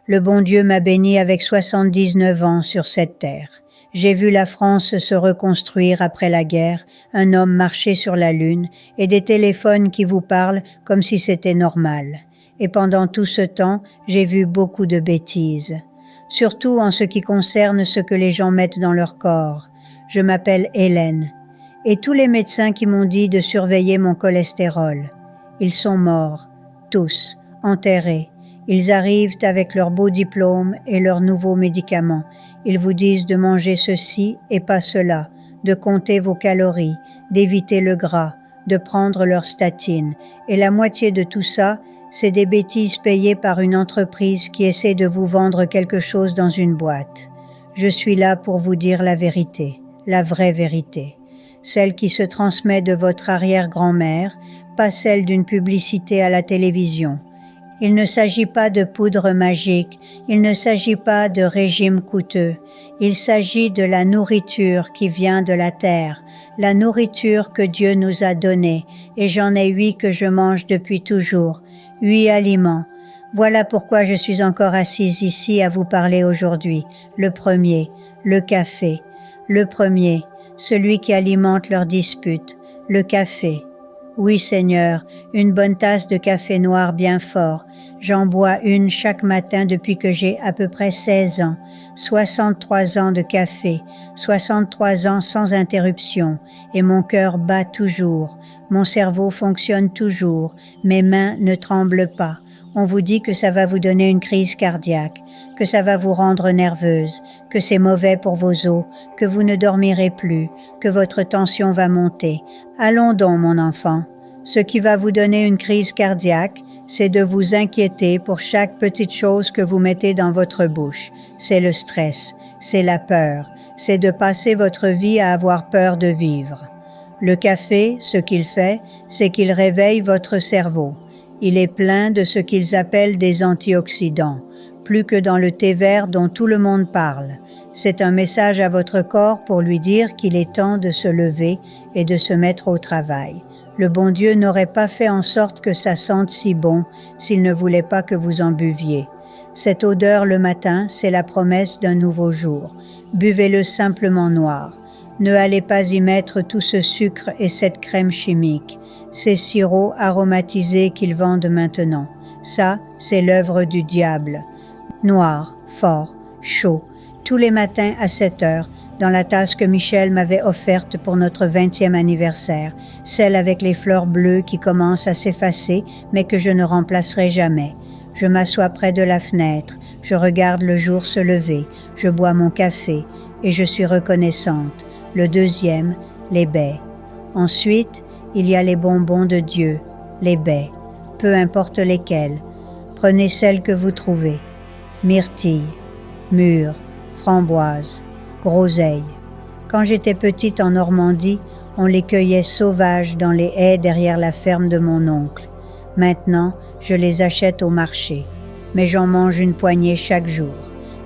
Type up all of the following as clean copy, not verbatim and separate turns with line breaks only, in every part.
Le bon Dieu m'a béni avec 79 ans sur cette terre. J'ai vu la France se reconstruire après la guerre, un homme marcher sur la lune et des téléphones qui vous parlent comme si c'était normal. Et pendant tout ce temps, j'ai vu beaucoup de bêtises. Surtout en ce qui concerne ce que les gens mettent dans leur corps. Je m'appelle Hélène. Et tous les médecins qui m'ont dit de surveiller mon cholestérol. Ils sont morts, tous, enterrés. Ils arrivent avec leurs beaux diplômes et leurs nouveaux médicaments. Ils vous disent de manger ceci et pas cela, de compter vos calories, d'éviter le gras, de prendre leurs statines. Et la moitié de tout ça, c'est des bêtises payées par une entreprise qui essaie de vous vendre quelque chose dans une boîte. Je suis là pour vous dire la vérité, la vraie vérité. Celle qui se transmet de votre arrière-grand-mère, pas celle d'une publicité à la télévision. Il ne s'agit pas de poudre magique, il ne s'agit pas de régime coûteux, il s'agit de la nourriture qui vient de la terre, la nourriture que Dieu nous a donnée, et j'en ai 8 que je mange depuis toujours, 8 aliments. Voilà pourquoi je suis encore assise ici à vous parler aujourd'hui. Le premier, le café. Le premier, celui qui alimente leurs disputes, le café. Oui, Seigneur, une bonne tasse de café noir bien fort. J'en bois une chaque matin depuis que j'ai à peu près 16 ans. 63 ans de café, 63 ans sans interruption, et mon cœur bat toujours. Mon cerveau fonctionne toujours, mes mains ne tremblent pas. On vous dit que ça va vous donner une crise cardiaque, que ça va vous rendre nerveuse, que c'est mauvais pour vos os, que vous ne dormirez plus, que votre tension va monter. Allons donc, mon enfant. Ce qui va vous donner une crise cardiaque, c'est de vous inquiéter pour chaque petite chose que vous mettez dans votre bouche. C'est le stress, c'est la peur, c'est de passer votre vie à avoir peur de vivre. Le café, ce qu'il fait, c'est qu'il réveille votre cerveau. Il est plein de ce qu'ils appellent des antioxydants, plus que dans le thé vert dont tout le monde parle. C'est un message à votre corps pour lui dire qu'il est temps de se lever et de se mettre au travail. Le bon Dieu n'aurait pas fait en sorte que ça sente si bon s'il ne voulait pas que vous en buviez. Cette odeur le matin, c'est la promesse d'un nouveau jour. Buvez-le simplement noir. Ne allez pas y mettre tout ce sucre et cette crème chimique, ces sirops aromatisés qu'ils vendent maintenant. Ça, c'est l'œuvre du diable. Noir, fort, chaud, tous les matins à 7 heures, dans la tasse que Michel m'avait offerte pour notre 20e anniversaire, celle avec les fleurs bleues qui commencent à s'effacer mais que je ne remplacerai jamais. Je m'assois près de la fenêtre, je regarde le jour se lever, je bois mon café et je suis reconnaissante. Le deuxième, les baies. Ensuite, il y a les bonbons de Dieu, les baies, peu importe lesquelles. Prenez celles que vous trouvez. Myrtille, mûre, framboise, groseille. Quand j'étais petite en Normandie, on les cueillait sauvages dans les haies derrière la ferme de mon oncle. Maintenant, je les achète au marché, mais j'en mange une poignée chaque jour.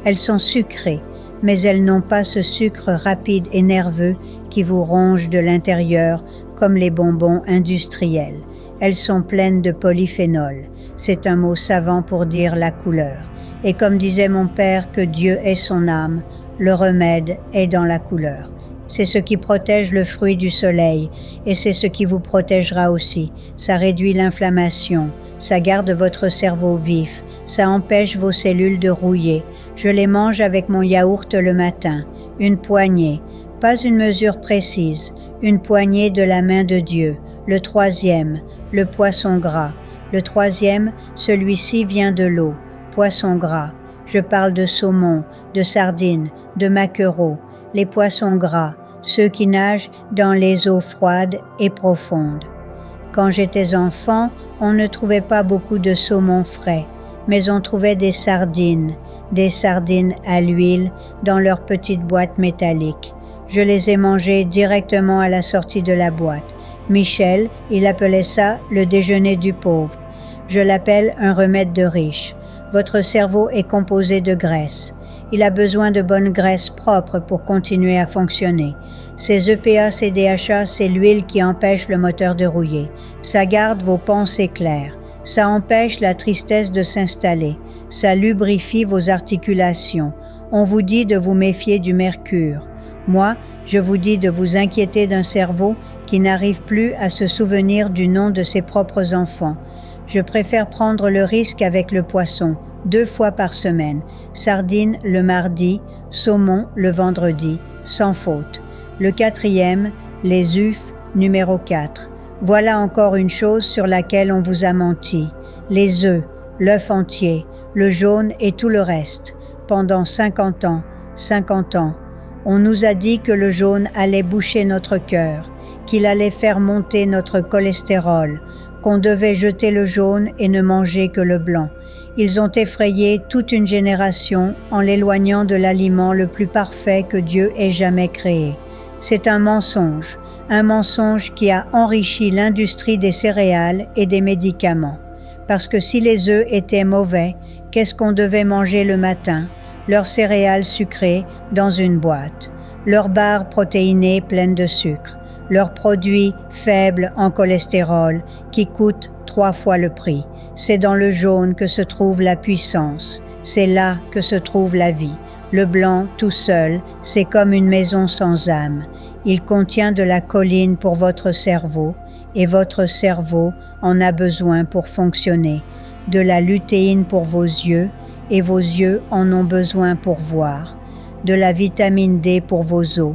Elles sont sucrées, mais elles n'ont pas ce sucre rapide et nerveux qui vous ronge de l'intérieur comme les bonbons industriels. Elles sont pleines de polyphénol. C'est un mot savant pour dire la couleur. Et comme disait mon père que Dieu est son âme, le remède est dans la couleur. C'est ce qui protège le fruit du soleil et c'est ce qui vous protégera aussi. Ça réduit l'inflammation, ça garde votre cerveau vif, ça empêche vos cellules de rouiller. Je les mange avec mon yaourt le matin, une poignée, pas une mesure précise, une poignée de la main de Dieu. Le troisième, le poisson gras. Le troisième, celui-ci vient de l'eau, poisson gras. Je parle de saumon, de sardines, de maquereaux, les poissons gras, ceux qui nagent dans les eaux froides et profondes. Quand j'étais enfant, on ne trouvait pas beaucoup de saumon frais, mais on trouvait des sardines à l'huile dans leurs petites boîtes métalliques. Je les ai mangées directement à la sortie de la boîte. Michel, il appelait ça le déjeuner du pauvre. Je l'appelle un remède de riche. Votre cerveau est composé de graisse. Il a besoin de bonne graisse propre pour continuer à fonctionner. Ces EPA-CDHA, c'est l'huile qui empêche le moteur de rouiller. Ça garde vos pensées claires. Ça empêche la tristesse de s'installer. Ça lubrifie vos articulations. On vous dit de vous méfier du mercure. Moi, je vous dis de vous inquiéter d'un cerveau qui n'arrive plus à se souvenir du nom de ses propres enfants. Je préfère prendre le risque avec le poisson, 2 fois par semaine, sardines le mardi, saumon le vendredi, sans faute. Le 4e, les œufs, numéro 4. Voilà encore une chose sur laquelle on vous a menti. Les œufs, l'œuf entier, le jaune et tout le reste. Pendant 50 ans, on nous a dit que le jaune allait boucher notre cœur, qu'il allait faire monter notre cholestérol, qu'on devait jeter le jaune et ne manger que le blanc. Ils ont effrayé toute une génération en l'éloignant de l'aliment le plus parfait que Dieu ait jamais créé. C'est un mensonge qui a enrichi l'industrie des céréales et des médicaments. Parce que si les œufs étaient mauvais, qu'est-ce qu'on devait manger le matin? Leurs céréales sucrées dans une boîte, leurs barres protéinées pleines de sucre, leurs produits faibles en cholestérol qui coûtent 3 fois le prix. C'est dans le jaune que se trouve la puissance, c'est là que se trouve la vie. Le blanc, tout seul, c'est comme une maison sans âme. Il contient de la choline pour votre cerveau, et votre cerveau en a besoin pour fonctionner, de la lutéine pour vos yeux, et vos yeux en ont besoin pour voir, de la vitamine D pour vos os,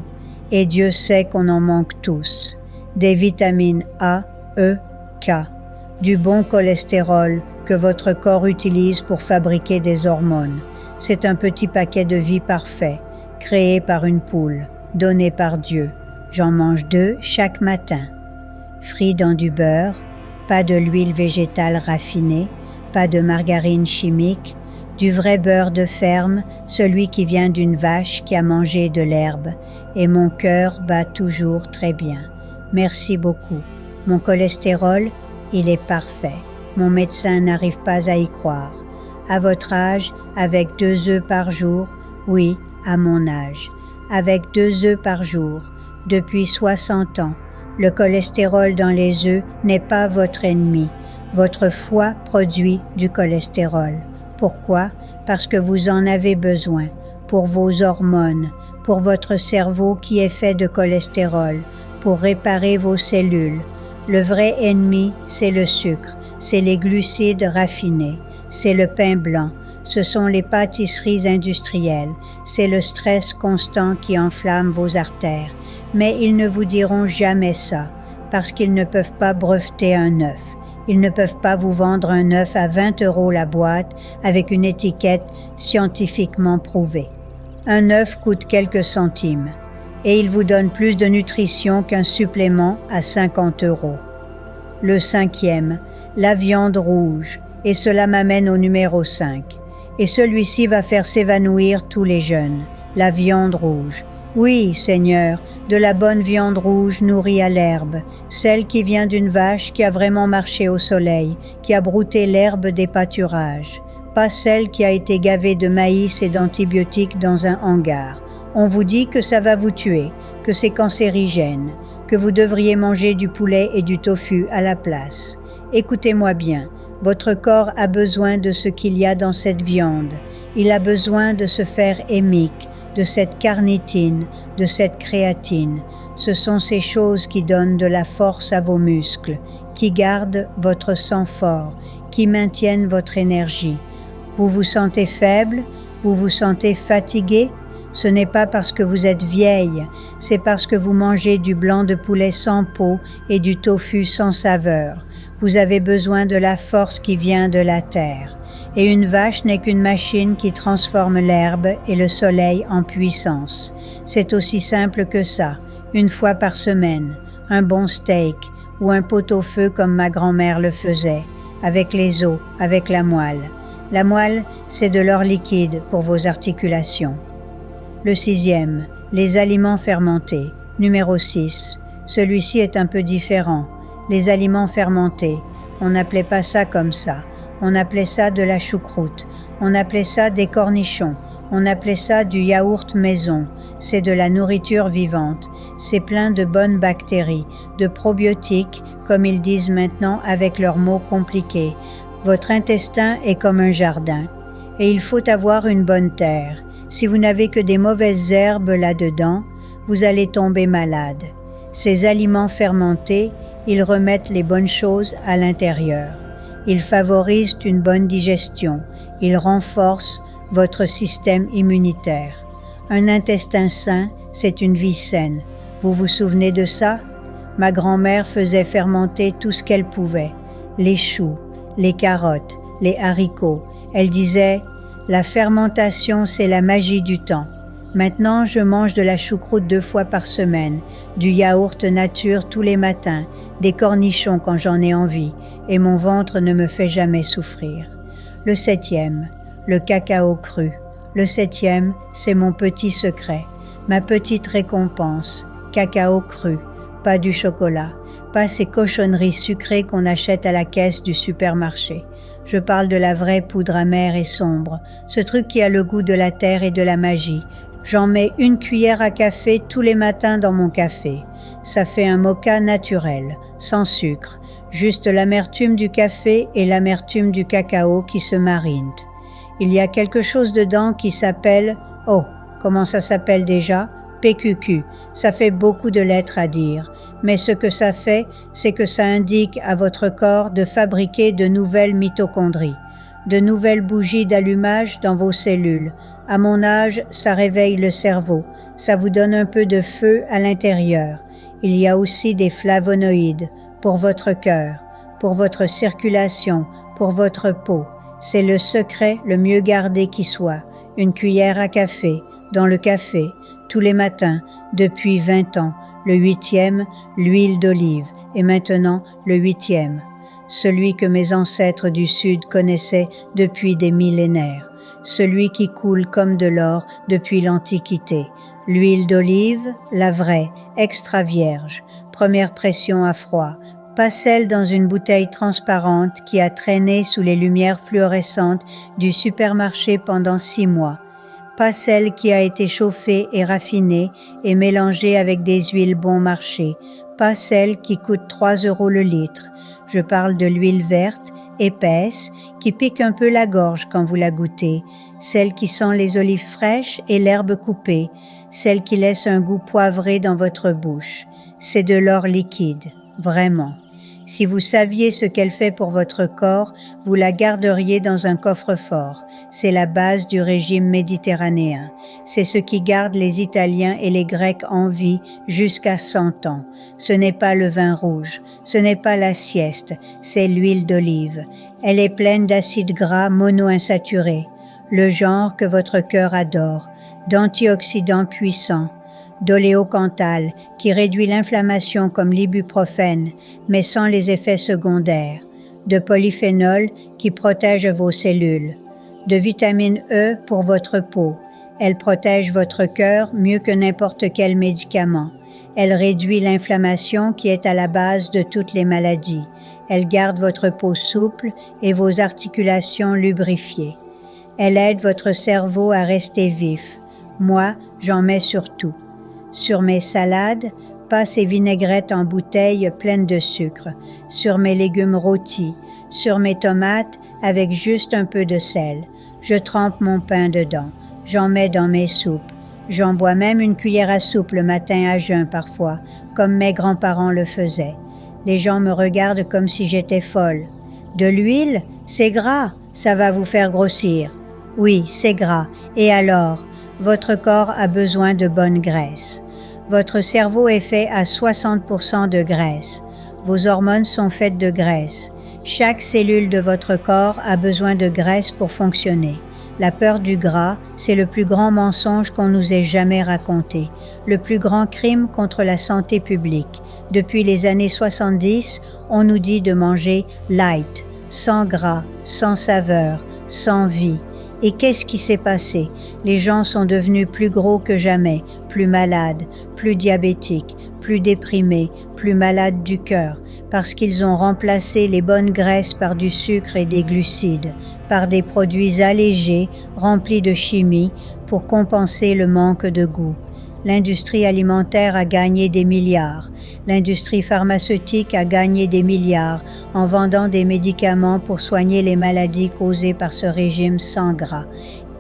et Dieu sait qu'on en manque tous, des vitamines A, E, K, du bon cholestérol que votre corps utilise pour fabriquer des hormones. C'est un petit paquet de vie parfait, créé par une poule, donné par Dieu. J'en mange 2 chaque matin. Frits dans du beurre, pas de l'huile végétale raffinée, pas de margarine chimique, du vrai beurre de ferme, celui qui vient d'une vache qui a mangé de l'herbe, et mon cœur bat toujours très bien. Merci beaucoup. Mon cholestérol, il est parfait. Mon médecin n'arrive pas à y croire. À votre âge, avec 2 œufs par jour, oui, à mon âge, avec 2 œufs par jour, depuis 60 ans, le cholestérol dans les œufs n'est pas votre ennemi. Votre foie produit du cholestérol. Pourquoi? Parce que vous en avez besoin, pour vos hormones, pour votre cerveau qui est fait de cholestérol, pour réparer vos cellules. Le vrai ennemi, c'est le sucre, c'est les glucides raffinés, c'est le pain blanc, ce sont les pâtisseries industrielles, c'est le stress constant qui enflamme vos artères. Mais ils ne vous diront jamais ça, parce qu'ils ne peuvent pas breveter un œuf. Ils ne peuvent pas vous vendre un œuf à 20 € la boîte avec une étiquette scientifiquement prouvée. Un œuf coûte quelques centimes et il vous donne plus de nutrition qu'un supplément à 50 €. Le 5e, la viande rouge, et cela m'amène au numéro 5. Et celui-ci va faire s'évanouir tous les jeunes. La viande rouge. Oui, Seigneur, de la bonne viande rouge nourrie à l'herbe, celle qui vient d'une vache qui a vraiment marché au soleil, qui a brouté l'herbe des pâturages, pas celle qui a été gavée de maïs et d'antibiotiques dans un hangar. On vous dit que ça va vous tuer, que c'est cancérigène, que vous devriez manger du poulet et du tofu à la place. Écoutez-moi bien, votre corps a besoin de ce qu'il y a dans cette viande. Il a besoin de se faire hémique, de cette carnitine, de cette créatine. Ce sont ces choses qui donnent de la force à vos muscles, qui gardent votre sang fort, qui maintiennent votre énergie. Vous vous sentez faible? Vous vous sentez fatigué? Ce n'est pas parce que vous êtes vieille, c'est parce que vous mangez du blanc de poulet sans peau et du tofu sans saveur. Vous avez besoin de la force qui vient de la terre. Et une vache n'est qu'une machine qui transforme l'herbe et le soleil en puissance. C'est aussi simple que ça, 1 fois par semaine, un bon steak ou un pot-au-feu comme ma grand-mère le faisait, avec les os, avec la moelle. La moelle, c'est de l'or liquide pour vos articulations. Le 6e, les aliments fermentés, numéro 6. Celui-ci est un peu différent. Les aliments fermentés, on n'appelait pas ça comme ça. On appelait ça de la choucroute, on appelait ça des cornichons, on appelait ça du yaourt maison. C'est de la nourriture vivante, c'est plein de bonnes bactéries, de probiotiques, comme ils disent maintenant avec leurs mots compliqués. Votre intestin est comme un jardin. Et il faut avoir une bonne terre. Si vous n'avez que des mauvaises herbes là-dedans, vous allez tomber malade. Ces aliments fermentés, ils remettent les bonnes choses à l'intérieur. Ils favorisent une bonne digestion. Ils renforcent votre système immunitaire. Un intestin sain, c'est une vie saine. Vous vous souvenez de ça? Ma grand-mère faisait fermenter tout ce qu'elle pouvait. Les choux, les carottes, les haricots. Elle disait « La fermentation, c'est la magie du temps ». Maintenant, je mange de la choucroute 2 fois par semaine, du yaourt nature tous les matins, des cornichons quand j'en ai envie, et mon ventre ne me fait jamais souffrir. Le 7e, le cacao cru. Le 7e, c'est mon petit secret, ma petite récompense. Cacao cru, pas du chocolat, pas ces cochonneries sucrées qu'on achète à la caisse du supermarché. Je parle de la vraie poudre amère et sombre, ce truc qui a le goût de la terre et de la magie. J'en mets 1 cuillère à café tous les matins dans mon café. Ça fait un moka naturel, sans sucre, juste l'amertume du café et l'amertume du cacao qui se marinent. Il y a quelque chose dedans qui s'appelle, oh, comment ça s'appelle déjà? PQQ. Ça fait beaucoup de lettres à dire, mais ce que ça fait, c'est que ça indique à votre corps de fabriquer de nouvelles mitochondries, de nouvelles bougies d'allumage dans vos cellules. À mon âge, ça réveille le cerveau, ça vous donne un peu de feu à l'intérieur. Il y a aussi des flavonoïdes pour votre cœur, pour votre circulation, pour votre peau. C'est le secret le mieux gardé qui soit. 1 cuillère à café, dans le café, tous les matins, depuis 20 ans. Le 8e, l'huile d'olive, et maintenant le 8e, celui que mes ancêtres du Sud connaissaient depuis des millénaires, celui qui coule comme de l'or depuis l'Antiquité. L'huile d'olive, la vraie, extra vierge, première pression à froid, pas celle dans une bouteille transparente qui a traîné sous les lumières fluorescentes du supermarché pendant 6 mois, pas celle qui a été chauffée et raffinée et mélangée avec des huiles bon marché, pas celle qui coûte 3 € le litre. Je parle de l'huile verte, épaisse, qui pique un peu la gorge quand vous la goûtez, celle qui sent les olives fraîches et l'herbe coupée, celle qui laisse un goût poivré dans votre bouche. C'est de l'or liquide, vraiment. Si vous saviez ce qu'elle fait pour votre corps, vous la garderiez dans un coffre-fort. C'est la base du régime méditerranéen. C'est ce qui garde les Italiens et les Grecs en vie jusqu'à 100 ans. Ce n'est pas le vin rouge, ce n'est pas la sieste, c'est l'huile d'olive. Elle est pleine d'acides gras monoinsaturés, le genre que votre cœur adore, d'antioxydants puissants, d'oléocanthal qui réduit l'inflammation comme l'ibuprofène, mais sans les effets secondaires, de polyphénol qui protège vos cellules, de vitamine E pour votre peau. Elle protège votre cœur mieux que n'importe quel médicament. Elle réduit l'inflammation qui est à la base de toutes les maladies. Elle garde votre peau souple et vos articulations lubrifiées. Elle aide votre cerveau à rester vif. Moi, j'en mets sur tout. Sur mes salades, pas ces vinaigrettes en bouteille pleines de sucre. Sur mes légumes rôtis. Sur mes tomates avec juste un peu de sel. Je trempe mon pain dedans. J'en mets dans mes soupes. J'en bois même 1 cuillère à soupe le matin à jeun parfois, comme mes grands-parents le faisaient. Les gens me regardent comme si j'étais folle. De l'huile? C'est gras, ça va vous faire grossir. Oui, c'est gras. Et alors? Votre corps a besoin de bonne graisse. Votre cerveau est fait à 60% de graisse. Vos hormones sont faites de graisse. Chaque cellule de votre corps a besoin de graisse pour fonctionner. La peur du gras, c'est le plus grand mensonge qu'on nous ait jamais raconté, le plus grand crime contre la santé publique. Depuis les années 70, on nous dit de manger light, sans gras, sans saveur, sans vie. Et qu'est-ce qui s'est passé? Les gens sont devenus plus gros que jamais, plus malades, plus diabétiques, plus déprimés, plus malades du cœur, parce qu'ils ont remplacé les bonnes graisses par du sucre et des glucides, par des produits allégés, remplis de chimie, pour compenser le manque de goût. L'industrie alimentaire a gagné des milliards. L'industrie pharmaceutique a gagné des milliards en vendant des médicaments pour soigner les maladies causées par ce régime sans gras.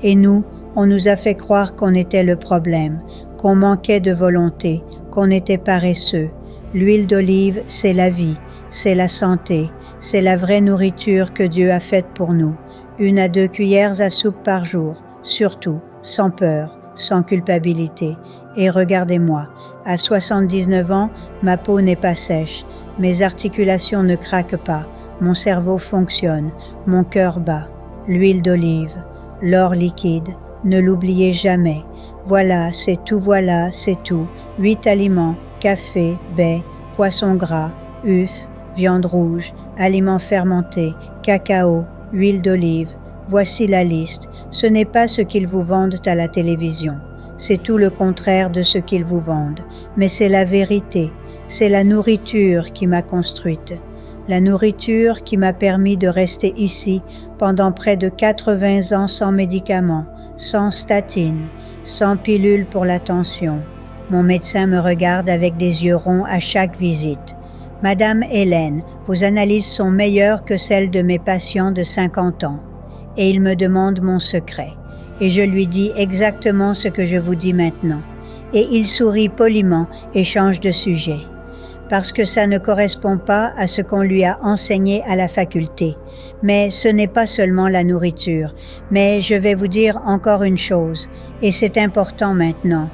Et nous, on nous a fait croire qu'on était le problème, qu'on manquait de volonté, qu'on était paresseux. L'huile d'olive, c'est la vie, c'est la santé, c'est la vraie nourriture que Dieu a faite pour nous. 1 à 2 cuillères à soupe par jour, surtout, sans peur, sans culpabilité. Et regardez-moi, à 79 ans, ma peau n'est pas sèche, mes articulations ne craquent pas, mon cerveau fonctionne, mon cœur bat. L'huile d'olive, l'or liquide, ne l'oubliez jamais. Voilà, c'est tout. 8 aliments, café, baies, poisson gras, œufs, viande rouge, aliments fermentés, cacao, huile d'olive. Voici la liste. Ce n'est pas ce qu'ils vous vendent à la télévision. C'est tout le contraire de ce qu'ils vous vendent. Mais c'est la vérité. C'est la nourriture qui m'a construite. La nourriture qui m'a permis de rester ici pendant près de 80 ans sans médicaments, sans statine, sans pilule pour la tension. Mon médecin me regarde avec des yeux ronds à chaque visite. Madame Hélène, vos analyses sont meilleures que celles de mes patients de 50 ans. Et il me demande mon secret. Et je lui dis exactement ce que je vous dis maintenant. Et il sourit poliment et change de sujet. Parce que ça ne correspond pas à ce qu'on lui a enseigné à la faculté. Mais ce n'est pas seulement la nourriture. Mais je vais vous dire encore une chose, et c'est important maintenant.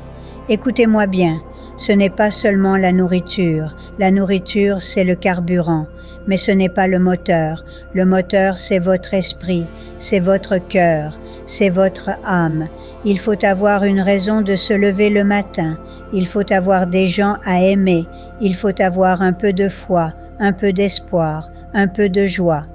Écoutez-moi bien, ce n'est pas seulement la nourriture. La nourriture, c'est le carburant, mais ce n'est pas le moteur. Le moteur, c'est votre esprit, c'est votre cœur, c'est votre âme. Il faut avoir une raison de se lever le matin. Il faut avoir des gens à aimer. Il faut avoir un peu de foi, un peu d'espoir, un peu de joie.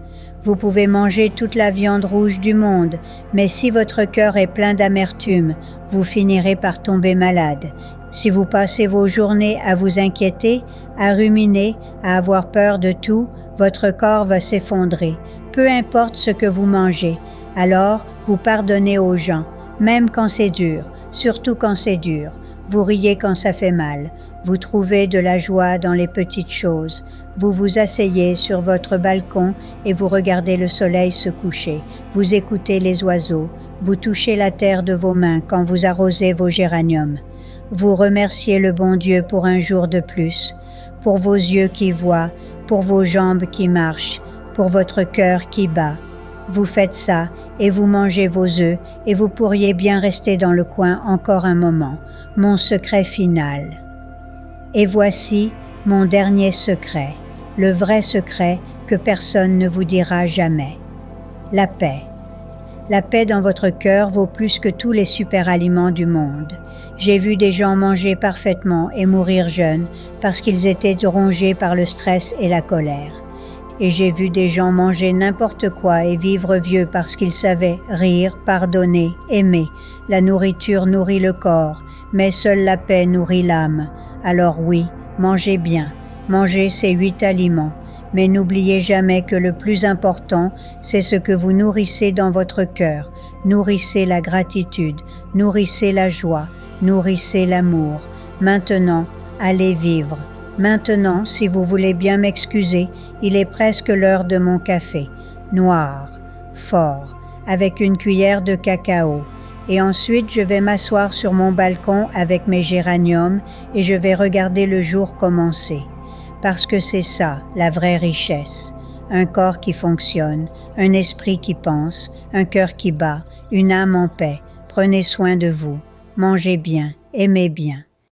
Vous pouvez manger toute la viande rouge du monde, mais si votre cœur est plein d'amertume, vous finirez par tomber malade. Si vous passez vos journées à vous inquiéter, à ruminer, à avoir peur de tout, votre corps va s'effondrer, peu importe ce que vous mangez. Alors, vous pardonnez aux gens, même quand c'est dur, surtout quand c'est dur. Vous riez quand ça fait mal. Vous trouvez de la joie dans les petites choses. Vous vous asseyez sur votre balcon et vous regardez le soleil se coucher. Vous écoutez les oiseaux. Vous touchez la terre de vos mains quand vous arrosez vos géraniums. Vous remerciez le bon Dieu pour un jour de plus, pour vos yeux qui voient, pour vos jambes qui marchent, pour votre cœur qui bat. Vous faites ça et vous mangez vos œufs et vous pourriez bien rester dans le coin encore un moment. Mon secret final. Et voici mon dernier secret, le vrai secret que personne ne vous dira jamais. La paix. La paix dans votre cœur vaut plus que tous les super-aliments du monde. J'ai vu des gens manger parfaitement et mourir jeunes parce qu'ils étaient rongés par le stress et la colère. Et j'ai vu des gens manger n'importe quoi et vivre vieux parce qu'ils savaient rire, pardonner, aimer. La nourriture nourrit le corps, mais seule la paix nourrit l'âme. Alors oui, mangez bien, mangez ces 8 aliments. Mais n'oubliez jamais que le plus important, c'est ce que vous nourrissez dans votre cœur. Nourrissez la gratitude, nourrissez la joie, nourrissez l'amour. Maintenant, allez vivre. Maintenant, si vous voulez bien m'excuser, il est presque l'heure de mon café. Noir, fort, avec une cuillère de cacao. Et ensuite, je vais m'asseoir sur mon balcon avec mes géraniums et je vais regarder le jour commencer. Parce que c'est ça, la vraie richesse. Un corps qui fonctionne, un esprit qui pense, un cœur qui bat, une âme en paix. Prenez soin de vous, mangez bien, aimez bien.